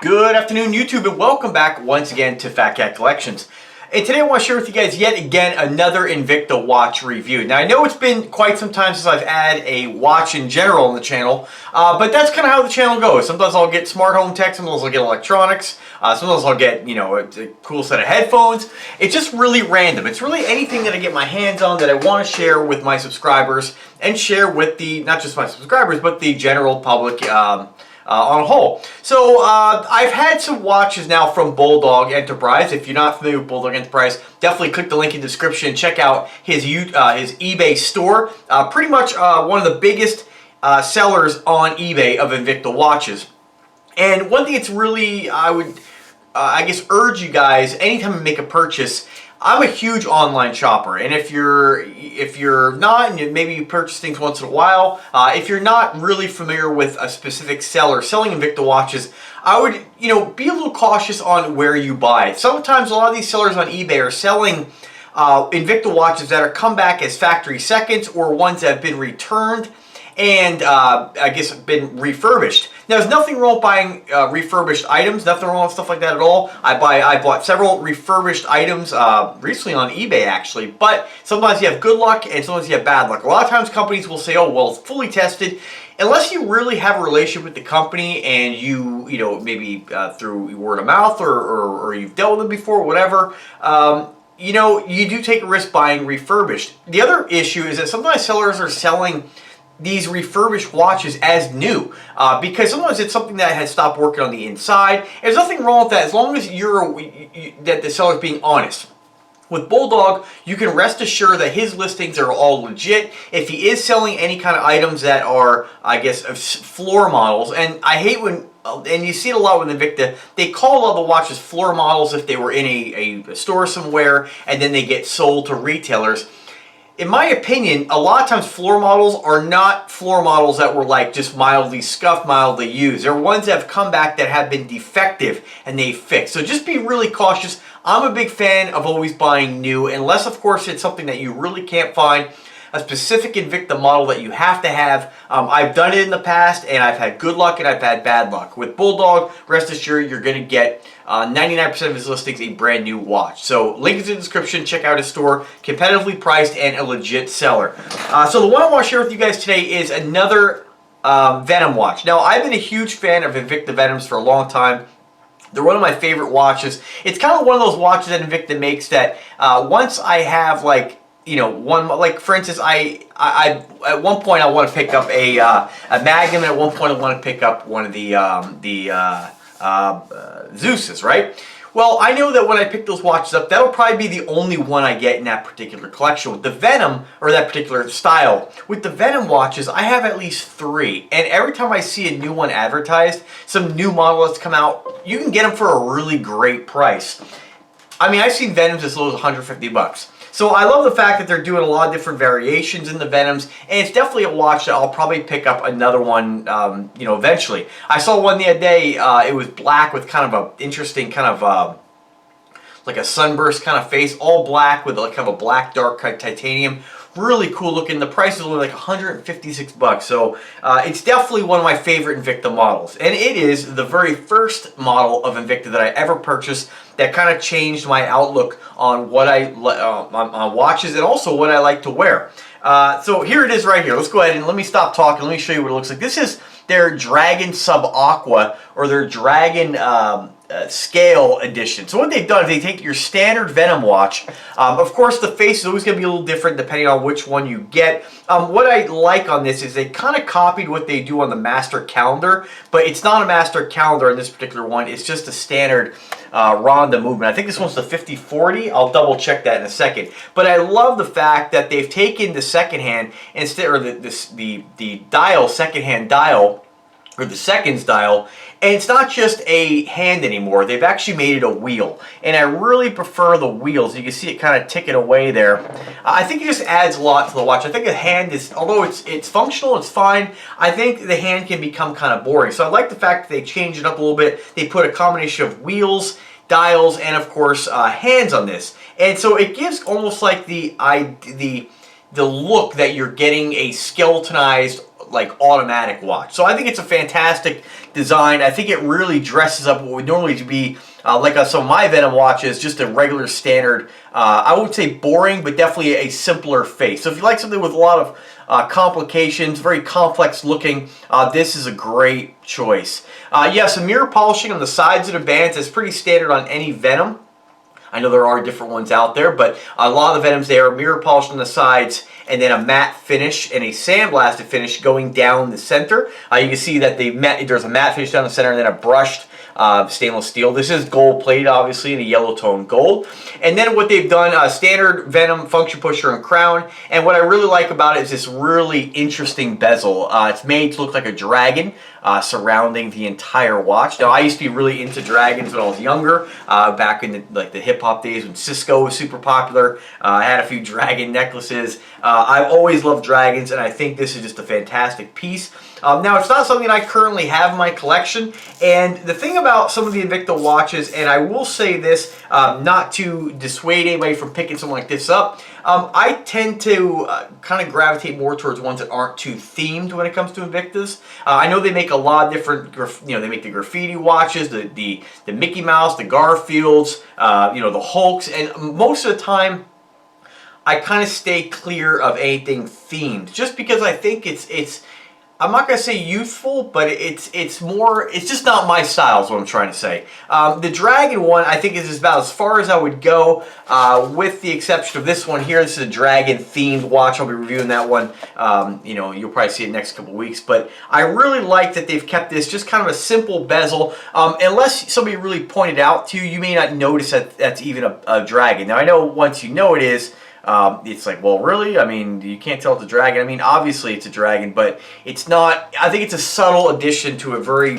Good afternoon, YouTube, and welcome back once again to Fat Cat Collections. And today I want to share with you guys yet again another Invicta watch review. Now I know it's been quite some time since I've had a watch in general on the channel, but that's kind of how the channel goes. Sometimes I'll get smart home tech, sometimes I'll get electronics, sometimes I'll get, a cool set of headphones. It's just really random. It's really anything that I get my hands on that I want to share with my subscribers and share with the, not just my subscribers, but the general public on a whole. So I've had some watches now from Bulldog Enterprise. If you're not familiar with Bulldog Enterprise, definitely click the link in the description and check out his eBay store. Pretty much one of the biggest sellers on eBay of Invicta watches. And one thing it's really, I would, I guess, urge you guys, anytime you make a purchase, I'm a huge online shopper, and if you're not, and maybe you purchase things once in a while, if you're not really familiar with a specific seller selling Invicta watches, I would, be a little cautious on where you buy. Sometimes a lot of these sellers on eBay are selling Invicta watches that are come back as factory seconds or ones that have been returned and I guess been refurbished. Now, there's nothing wrong with buying refurbished items, nothing wrong with stuff like that at all. I bought several refurbished items recently on eBay actually, but sometimes you have good luck and sometimes you have bad luck. A lot of times companies will say, oh, well, it's fully tested. Unless you really have a relationship with the company and you maybe through word of mouth or you've dealt with them before, whatever, you do take a risk buying refurbished. The other issue is that sometimes sellers are selling these refurbished watches as new because sometimes it's something that has stopped working on the inside. There's nothing wrong with that as long as that the seller's being honest. With Bulldog, you can rest assured that his listings are all legit. If he is selling any kind of items that are, I guess, floor models, and I hate when, and you see it a lot with Invicta, they call all the watches floor models if they were in a store somewhere and then they get sold to retailers. In my opinion, a lot of times floor models are not floor models that were like just mildly scuffed, mildly used. They're ones that have come back that have been defective and they fixed. So just be really cautious. I'm a big fan of always buying new, unless of course it's something that you really can't find, a specific Invicta model that you have to have. I've done it in the past and I've had good luck and I've had bad luck. With Bulldog, rest assured you're going to get 99% of his listings a brand new watch. So link is in the description, check out his store, competitively priced and a legit seller. So the one I want to share with you guys today is another Venom watch. Now I've been a huge fan of Invicta Venoms for a long time. They're one of my favorite watches. It's kind of one of those watches that Invicta makes that once I have for instance, I at one point I want to pick up a Magnum, and at one point I want to pick up one of the Zeus's, right? Well, I know that when I pick those watches up, that'll probably be the only one I get in that particular collection. With the Venom, or that particular style, with the Venom watches, I have at least 3. And every time I see a new one advertised, some new model that's come out, you can get them for a really great price. I mean, I've seen Venoms as low as 150 bucks. So I love the fact that they're doing a lot of different variations in the Venoms, and it's definitely a watch that I'll probably pick up another one, eventually. I saw one the other day, it was black with kind of an interesting kind of, like a sunburst kind of face, all black with like kind of a black dark titanium. Really cool looking. The price is only like 156 bucks. So it's definitely one of my favorite Invicta models. And it is the very first model of Invicta that I ever purchased that kind of changed my outlook on what on watches and also what I like to wear. So here it is right here. Let's go ahead and let me stop talking. Let me show you what it looks like. This is their Dragon Subaqua, or their Dragon scale edition. So what they've done is they take your standard Venom watch. Of course, the face is always going to be a little different depending on which one you get. What I like on this is they kind of copied what they do on the master calendar, but it's not a master calendar on this particular one. It's just a standard Ronda movement. I think this one's the 50-40. I'll double check that in a second. But I love the fact that they've taken the second hand instead, or the dial, second hand dial, or the seconds dial, and it's not just a hand anymore. They've actually made it a wheel, and I really prefer the wheels. You can see it kind of ticking away there. I think it just adds a lot to the watch. I think the hand is, although it's functional, it's fine, I think the hand can become kind of boring. So I like the fact that they changed it up a little bit. They put a combination of wheels, dials, and of course hands on this, and so it gives almost like the the look that you're getting a skeletonized like automatic watch. So I think it's a fantastic design. I think it really dresses up what would normally be like some of my Venom watches, just a regular standard, I would say boring, but definitely a simpler face. So if you like something with a lot of complications, very complex looking, this is a great choice. Yeah, some mirror polishing on the sides of the bands is pretty standard on any Venom. I know there are different ones out there, but a lot of the Venoms, they are mirror polished on the sides and then a matte finish and a sandblasted finish going down the center. You can see that there's a matte finish down the center and then a brushed stainless steel. This is gold plated, obviously, in a yellow tone gold. And then what they've done, standard Venom function pusher and crown. And what I really like about it is this really interesting bezel. It's made to look like a dragon surrounding the entire watch. Now, I used to be really into dragons when I was younger, back in the hip hop days when Cisco was super popular. I had a few dragon necklaces. I've always loved dragons, and I think this is just a fantastic piece. Now, it's not something I currently have in my collection, and the thing about some of the Invicta watches, and I will say this, not to dissuade anybody from picking something like this up, I tend to kind of gravitate more towards ones that aren't too themed when it comes to Invictas. I know they make a lot of different, they make the graffiti watches, the Mickey Mouse, the Garfields, the Hulks, and most of the time, I kind of stay clear of anything themed, just because I think it's I'm not gonna say youthful, but it's just not my style is what I'm trying to say. The Dragon one I think is about as far as I would go, with the exception of this one here. This is a Dragon themed watch. I'll be reviewing that one. You'll probably see it next couple weeks, but I really like that they've kept this just kind of a simple bezel. Unless somebody really pointed out to you, you may not notice that that's even a Dragon. Now I know once you know it is, it's like, well, really? I mean, you can't tell it's a dragon. I mean, obviously it's a dragon, but it's not. I think it's a subtle addition to a very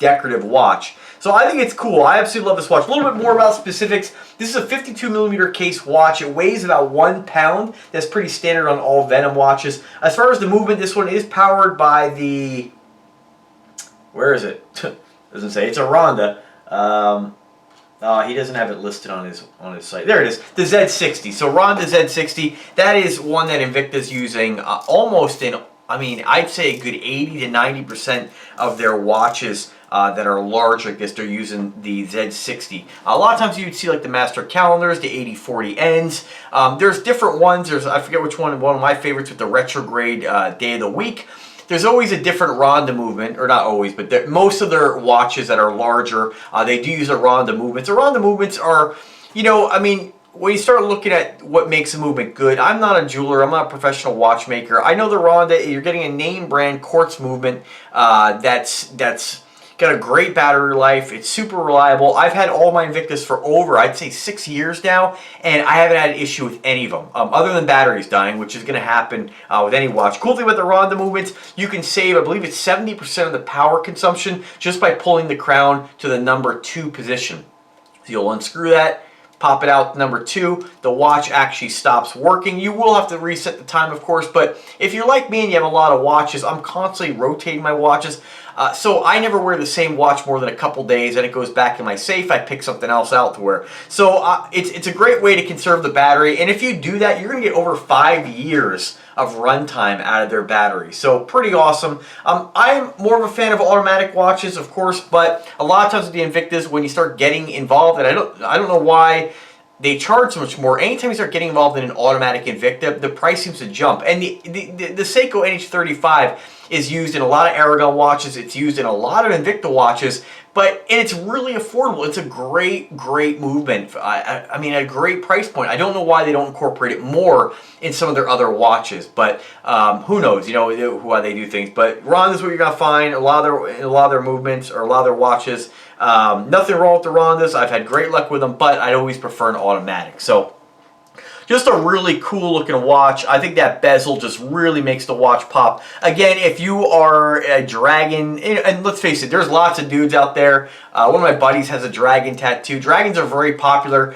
decorative watch. So I think it's cool. I absolutely love this watch. A little bit more about specifics. This is a 52mm case watch. It weighs about 1 pound. That's pretty standard on all Venom watches. As far as the movement, this one is powered by the, where is it? Doesn't say. It's a Ronda. He doesn't have it listed on his site. There it is, the Z60. So Ronda Z60, that is one that Invicta's using almost in, I mean, I'd say a good 80 to 90% of their watches that are large like this, they're using the Z60. A lot of times you'd see like the Master Calendars, the 8040Ns. There's different ones. I forget which one of my favorites with the retrograde day of the week. There's always a different Ronda movement, or not always, but most of their watches that are larger, they do use a Ronda movement. The Ronda movements are, I mean, when you start looking at what makes a movement good, I'm not a jeweler, I'm not a professional watchmaker. I know the Ronda, you're getting a name brand quartz movement that's got a great battery life. It's super reliable. I've had all my Invictas for over, I'd say, 6 years now, and I haven't had an issue with any of them, other than batteries dying, which is going to happen with any watch. Cool thing about the Ronda movements, you can save, I believe it's 70% of the power consumption just by pulling the crown to the number 2 position. So you'll unscrew that, pop it out to number 2, the watch actually stops working. You will have to reset the time, of course, but if you're like me and you have a lot of watches, I'm constantly rotating my watches. So I never wear the same watch more than a couple days, and it goes back in my safe. I pick something else out to wear. So it's a great way to conserve the battery, and if you do that, you're going to get over 5 years of runtime out of their battery. So pretty awesome. I'm more of a fan of automatic watches, of course, but a lot of times with the Invictas, when you start getting involved, and I don't know why they charge so much more. Anytime you start getting involved in an automatic Invicta, the price seems to jump. And the Seiko NH35 is used in a lot of Aragon watches. It's used in a lot of Invicta watches, and it's really affordable. It's a great movement. I mean, a great price point. I don't know why they don't incorporate it more in some of their other watches, but who knows? Why they do things. But Ronda's what you're gonna find. A lot of their movements or a lot of their watches. Nothing wrong with the Rondas. I've had great luck with them, but I'd always prefer an automatic. So just a really cool looking watch. I think that bezel just really makes the watch pop. Again, if you are a dragon, and let's face it, there's lots of dudes out there. One of my buddies has a dragon tattoo. Dragons are very popular.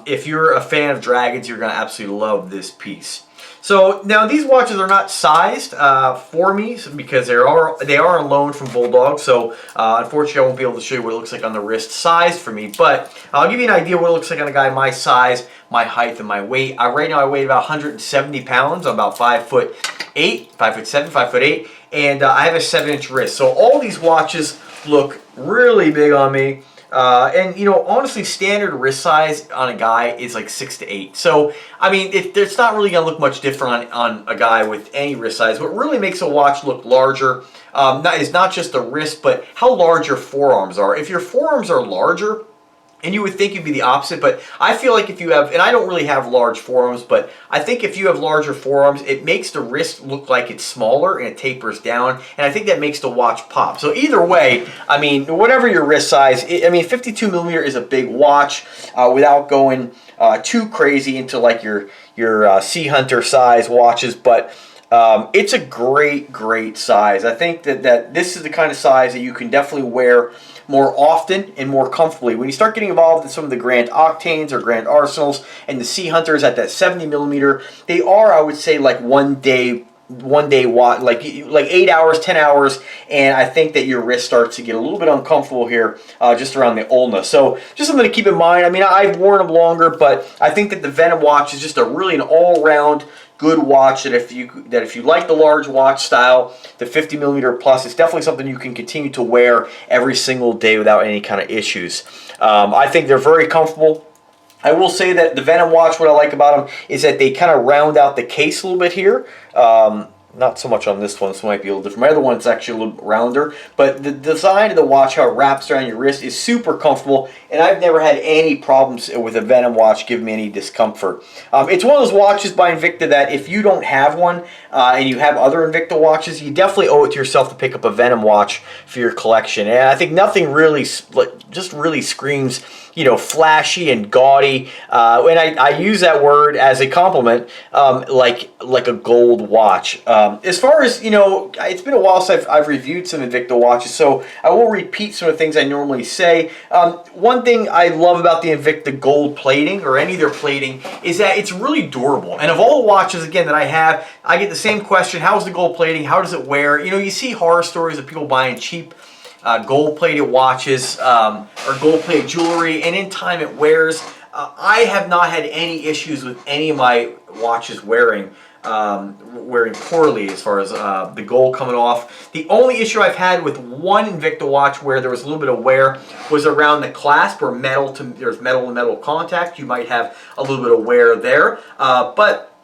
If you're a fan of dragons, you're going to absolutely love this piece. So now these watches are not sized for me because they are on loan from Bulldog. So unfortunately, I won't be able to show you what it looks like on the wrist sized for me. But I'll give you an idea what it looks like on a guy my size, my height, and my weight. Right now I weigh about 170 pounds. I'm about 5'8", 5'7", 5'8", and I have a 7-inch wrist. So all these watches look really big on me. And you know, honestly, standard wrist size on a guy is like 6 to 8. So I mean, it's not really gonna look much different on a guy with any wrist size. What really makes a watch look larger is not just the wrist, but how large your forearms are. If your forearms are larger, and you would think it'd be the opposite, but I feel like if you have, and I don't really have large forearms, but I think if you have larger forearms, it makes the wrist look like it's smaller and it tapers down, and I think that makes the watch pop. So either way, I mean, whatever your wrist size, I mean, 52 millimeter is a big watch without going too crazy into like your Sea Hunter size watches, but it's a great size. I think that this is the kind of size that you can definitely wear more often and more comfortably. When you start getting involved in some of the Grand Octanes or Grand Arsenals and the Sea Hunters at that 70 millimeter, they are, I would say, like one day watch, like 8 hours, 10 hours, and I think that your wrist starts to get a little bit uncomfortable here just around the ulna. So just something to keep in mind. I mean, I've worn them longer, but I think that the Venom watch is just a really an all-round good watch that if you like the large watch style, the 50 millimeter plus, it's definitely something you can continue to wear every single day without any kind of issues. I think they're very comfortable. I will say that the Venom watch, what I like about them is that they kind of round out the case a little bit here. Not so much on this one, so it might be a little different. My other one's actually a little rounder, but the design of the watch, how it wraps around your wrist, is super comfortable, and I've never had any problems with a Venom watch giving me any discomfort. It's one of those watches by Invicta that if you don't have one and you have other Invicta watches, you definitely owe it to yourself to pick up a Venom watch for your collection. And I think nothing really, just really screams, you know, flashy and gaudy, and I use that word as a compliment, like a gold watch. As far as, you know, it's been a while since I've reviewed some Invicta watches, so I will repeat some of the things I normally say. One thing I love about the Invicta gold plating, or any of their plating, is that it's really durable. And of all the watches, again, that I have, I get the same question: how's the gold plating? How does it wear? You know, you see horror stories of people buying cheap gold-plated watches or gold-plated jewelry, and in time it wears. I have not had any issues with any of my watches wearing poorly as far as the gold coming off. The only issue I've had with one Invicta watch where there was a little bit of wear was around the clasp, where there's metal to metal contact. You might have a little bit of wear there, but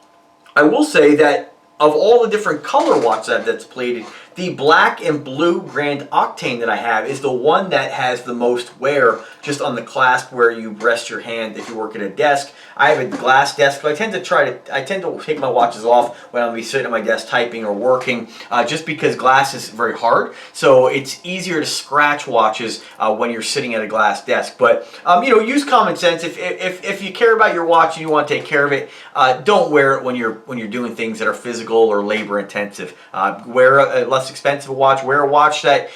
I will say that of all the different color watches that's plated, the black and blue Grand Octane that I have is the one that has the most wear just on the clasp where you rest your hand if you work at a desk. I have a glass desk, but I tend to take my watches off when I'll be sitting at my desk typing or working, just because glass is very hard. So it's easier to scratch watches when you're sitting at a glass desk. But you know, use common sense. If you care about your watch and you want to take care of it, don't wear it when you're doing things that are physical or labor intensive. Wear a less expensive watch. Wear a watch that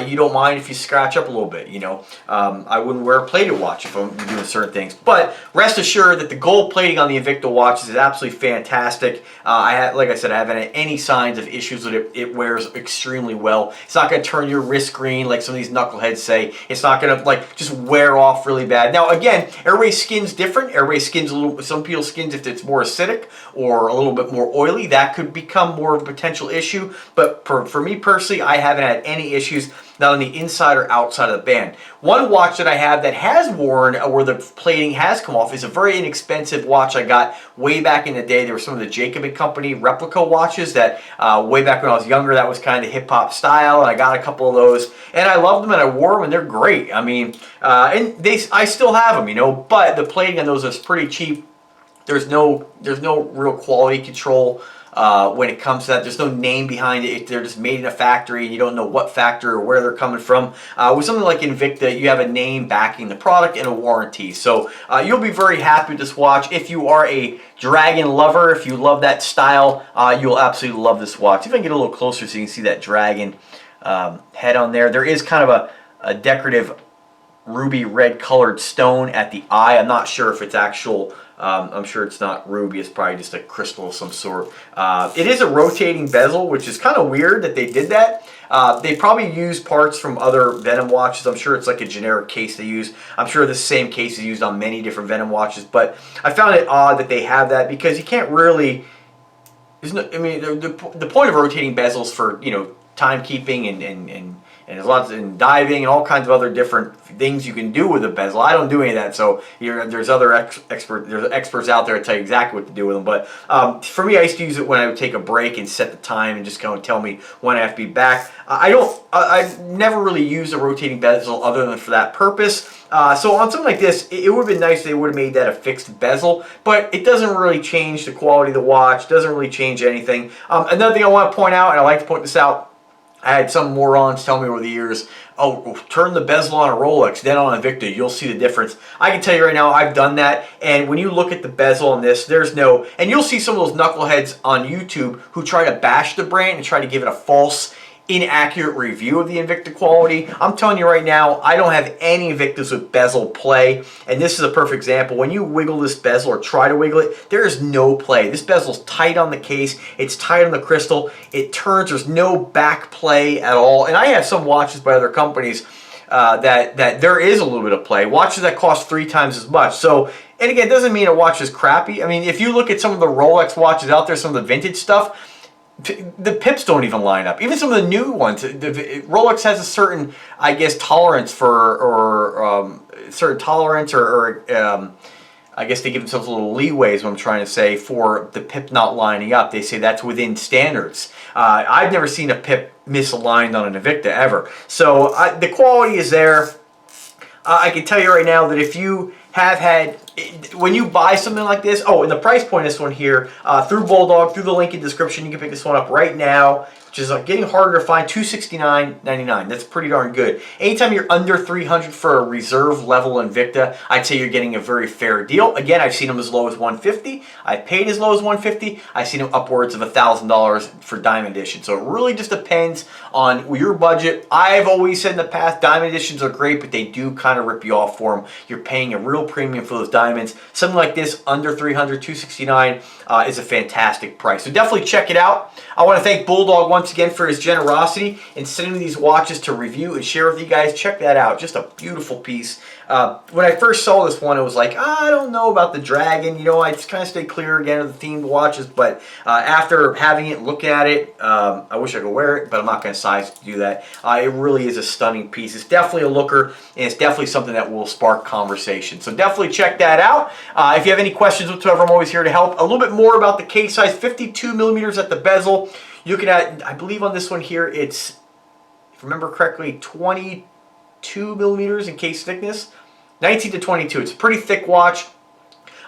you don't mind if you scratch up a little bit. You know, I wouldn't wear a plated watch if I'm doing certain things. But rest assured that the gold plating on the Invicta watches is absolutely fantastic. Like I said, I haven't had any signs of issues with it. It wears extremely well. It's not going to turn your wrist green like some of these knuckleheads say. It's not going to like just wear off really bad. Now again, everybody's skin's different. Everybody's skin's a little. Some people's skins, if it's more acidic or a little bit more oily, that could become more of a potential issue. But for me personally, I haven't had any issues, not on the inside or outside of the band. One watch that I have that has worn, where the plating has come off, is a very inexpensive watch I got way back in the day. There were some of the Jacob & Company replica watches that way back when I was younger, that was kind of hip-hop style, and I got a couple of those, and I loved them, and I wore them, and they're great. I mean, and I still have them, you know, but the plating on those is pretty cheap. There's no real quality control when it comes to that. There's no name behind it. They're just made in a factory, and you don't know what factory or where they're coming from. With something like Invicta, you have a name backing the product and a warranty. So you'll be very happy with this watch. If you are a dragon lover, if you love that style, you'll absolutely love this watch. See if I can get a little closer so you can see that dragon head on there. There is kind of a decorative ruby red colored stone at the eye. I'm not sure if it's actual I'm sure it's not ruby. It's probably just a crystal of some sort. It is a rotating bezel, which is kind of weird that they did that. They probably use parts from other Venom watches. I'm sure it's like a generic case they use. I'm sure the same case is used on many different Venom watches. But I found it odd that they have that because you can't really... I mean, the point of rotating bezels for, you know, timekeeping and there's lots in diving and all kinds of other different things you can do with a bezel. I don't do any of that, so there's other experts out there that tell you exactly what to do with them. But for me, I used to use it when I would take a break and set the time and just kind of tell me when I have to be back. I've never really used a rotating bezel other than for that purpose. So on something like this, it would have been nice if they would have made that a fixed bezel, but it doesn't really change the quality of the watch, doesn't really change anything. Another thing I want to point out, and I like to point this out, I had some morons tell me over the years, oh, turn the bezel on a Rolex, then on a Invicta, you'll see the difference. I can tell you right now, I've done that, and when you look at the bezel on this, there's no, and you'll see some of those knuckleheads on YouTube who try to bash the brand and try to give it a false, inaccurate review of the Invicta quality. I'm telling you right now, I don't have any Invictas with bezel play, and this is a perfect example. When you wiggle this bezel or try to wiggle it, there is no play. This bezel's tight on the case, it's tight on the crystal, it turns, there's no back play at all. And I have some watches by other companies that there is a little bit of play. Watches that cost 3 times as much. So, and again, it doesn't mean a watch is crappy. I mean, if you look at some of the Rolex watches out there, some of the vintage stuff, the pips don't even line up. Even some of the new ones, Rolex has a certain, I guess, tolerance for, or certain tolerance, or I guess they give themselves a little leeway, is what I'm trying to say, for the pip not lining up. They say that's within standards. I've never seen a pip misaligned on an Invicta ever. So the quality is there. I can tell you right now that if you have had, when you buy something like this, oh, and the price point of this one here, through Bulldog, through the link in the description, you can pick this one up right now, which is getting harder to find, $269.99. That's pretty darn good. Anytime you're under $300 for a reserve level Invicta, I'd say you're getting a very fair deal. Again, I've seen them as low as $150. I've paid as low as $150. I've seen them upwards of $1,000 for Diamond Edition. So it really just depends on your budget. I've always said in the past, Diamond Editions are great, but they do kind of rip you off for them. You're paying a real premium for those diamonds. Something like this, under $300, $269, is a fantastic price. So definitely check it out. I want to thank Bulldog once again for his generosity in sending me these watches to review and share with you guys. Check that out. Just a beautiful piece. When I first saw this one, it was like, I don't know about the dragon. You know, I just kind of stay clear again of the themed watches. But after having it, look at it, I wish I could wear it, but I'm not going to size to do that. It really is a stunning piece. It's definitely a looker, and it's definitely something that will spark conversation. So definitely check that out. If you have any questions whatsoever, I'm always here to help. A little bit more about the case size, 52 millimeters at the bezel. You can add, I believe on this one here, it's, if I remember correctly, 22 millimeters in case thickness. 19 to 22. It's a pretty thick watch.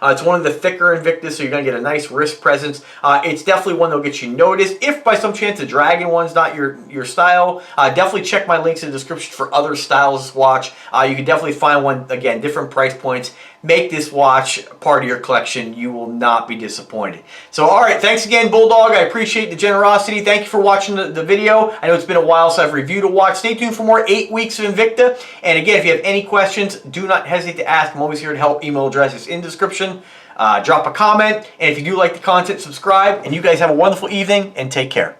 It's one of the thicker Invictus, so you're going to get a nice wrist presence. It's definitely one that will get you noticed. If by some chance the Dragon one's not your style, definitely check my links in the description for other styles of watch. You can definitely find one, again, different price points. Make this watch part of your collection. You will not be disappointed. So, all right, thanks again, Bulldog. I appreciate the generosity. Thank you for watching the video. I know it's been a while since I've reviewed a watch. Stay tuned for more 8 weeks of Invicta. And again, if you have any questions, do not hesitate to ask. I'm always here to help. Email address is in the description. Drop a comment. And if you do like the content, subscribe. And you guys have a wonderful evening and take care.